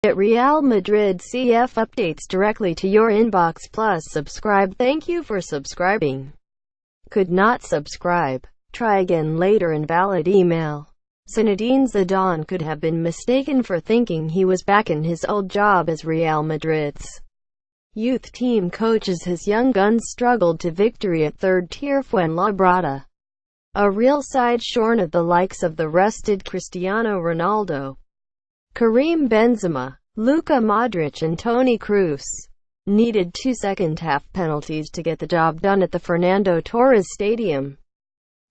Get Real Madrid CF updates directly to your inbox. Plus subscribe. Thank you for subscribing. Could not subscribe. Try again later. Invalid email. Zinedine Zidane could have been mistaken for thinking he was back in his old job as Real Madrid's youth team coach as his young guns struggled to victory at third-tier Fuenlabrada, a real side shorn of the likes of the rested Cristiano Ronaldo, Karim Benzema, Luka Modric and Toni Kroos. Needed 2 second-half penalties to get the job done at the Fernando Torres Stadium.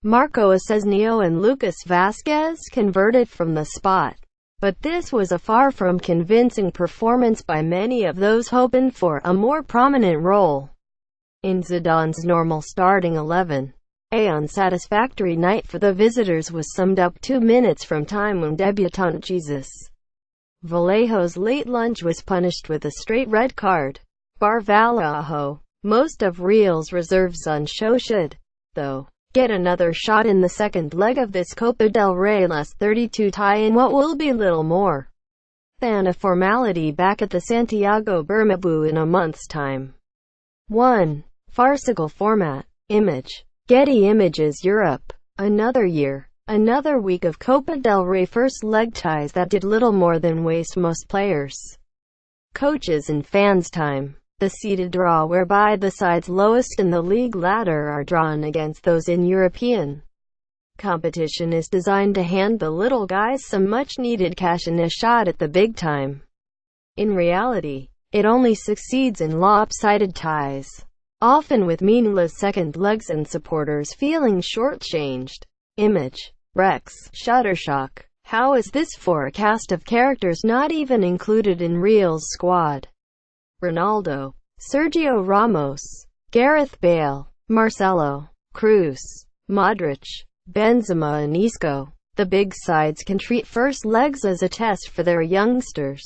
Marco Asensio and Lucas Vazquez converted from the spot, but this was a far from convincing performance by many of those hoping for a more prominent role in Zidane's normal starting 11. An unsatisfactory night for the visitors was summed up 2 minutes from time when debutant Jesus Vallejo's late lunch was punished with a straight red card. Vallejo. Most of Real's reserves on show should, though, get another shot in the second leg of this Copa del Rey last 32 tie in what will be little more than a formality back at the Santiago Bernabeu in a month's time. 1. Farcical format. Image. Getty Images. Europe. Another year. Another week of Copa del Rey first leg ties that did little more than waste most players, coaches and fans' time. The seeded draw whereby the sides lowest in the league ladder are drawn against those in European competition is designed to hand the little guys some much-needed cash and a shot at the big time. In reality, it only succeeds in lopsided ties, often with meaningless second legs and supporters feeling shortchanged. Image. Rex. Shuttershock. How is this for a cast of characters not even included in Real's squad? Ronaldo, Sergio Ramos, Gareth Bale, Marcelo, Kroos, Modric, Benzema and Isco. The big sides can treat first legs as a test for their youngsters,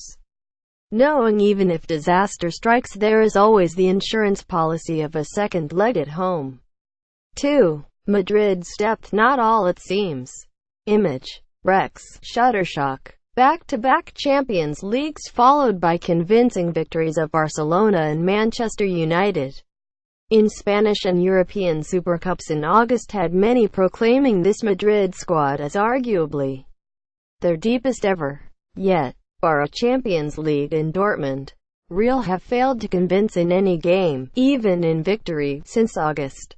knowing even if disaster strikes there is always the insurance policy of a second leg at home. 2. Madrid's depth not all it seems. Image. Rex. Shuttershock. Back-to-back Champions Leagues followed by convincing victories of Barcelona and Manchester United in Spanish and European Super Cups in August had many proclaiming this Madrid squad as arguably their deepest ever. Yet, bar a Champions League in Dortmund, Real have failed to convince in any game, even in victory, since August.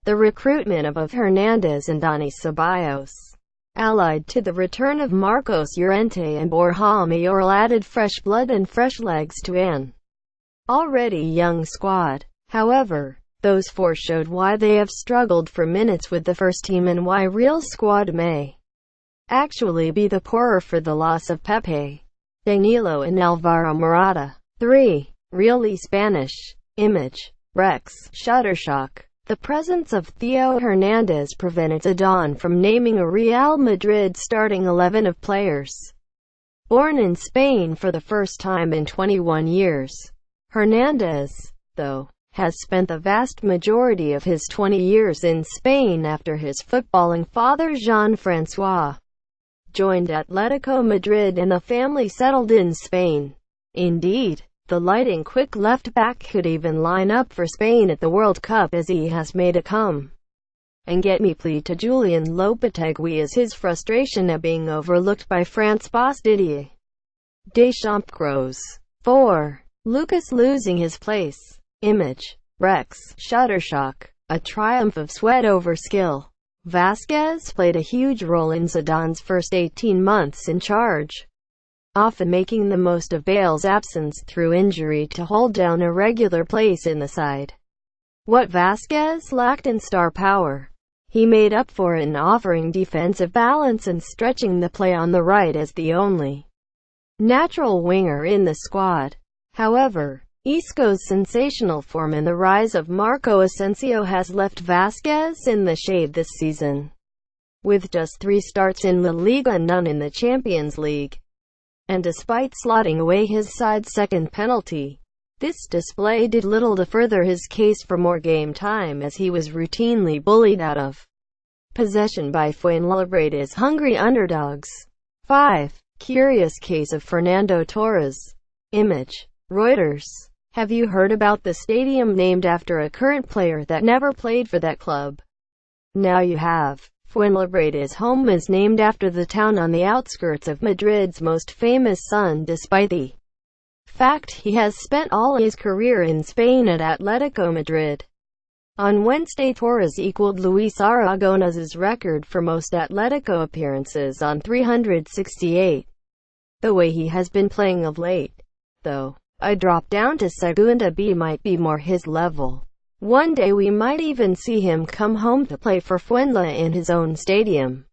The recruitment of Hernandez and Dani Ceballos, allied to the return of Marcos Llorente and Borja Mayoral, added fresh blood and fresh legs to an already young squad. However, those four showed why they have struggled for minutes with the first team and why Real's squad may actually be the poorer for the loss of Pepe, Danilo and Alvaro Morata. 3. Really Spanish. Image. Rex. Shuttershock. The presence of Theo Hernandez prevented Zidane from naming a Real Madrid starting 11 of players born in Spain for the first time in 21 years. Hernandez, though, has spent the vast majority of his 20 years in Spain after his footballing father Jean-François joined Atletico Madrid and the family settled in Spain. Indeed, the lighting quick left-back could even line up for Spain at the World Cup, as he has made a come and get me plea to Julian Lopetegui as his frustration at being overlooked by France boss Didier Deschamps grows. 4. Lucas losing his place. Image. Rex. Shuttershock. A triumph of sweat over skill. Vazquez played a huge role in Zidane's first 18 months in charge, often making the most of Bale's absence through injury to hold down a regular place in the side. What Vazquez lacked in star power, he made up for in offering defensive balance and stretching the play on the right as the only natural winger in the squad. However, Isco's sensational form and the rise of Marco Asensio has left Vazquez in the shade this season, with just 3 starts in La Liga and none in the Champions League. And despite slotting away his side's second penalty, this display did little to further his case for more game time, as he was routinely bullied out of Possession by Fuenlabrada's hungry underdogs. 5. Curious case of Fernando Torres. Image. Reuters. Have you heard about the stadium named after a current player that never played for that club? Now you have. Fuenlabrada's home is named after the town on the outskirts of Madrid's most famous son, despite the fact he has spent all his career in Spain at Atletico Madrid. On Wednesday, Torres equaled Luis Aragonés's record for most Atletico appearances on 368. The way he has been playing of late, though, a drop down to Segunda B might be more his level. One day we might even see him come home to play for Fuenla in his own stadium.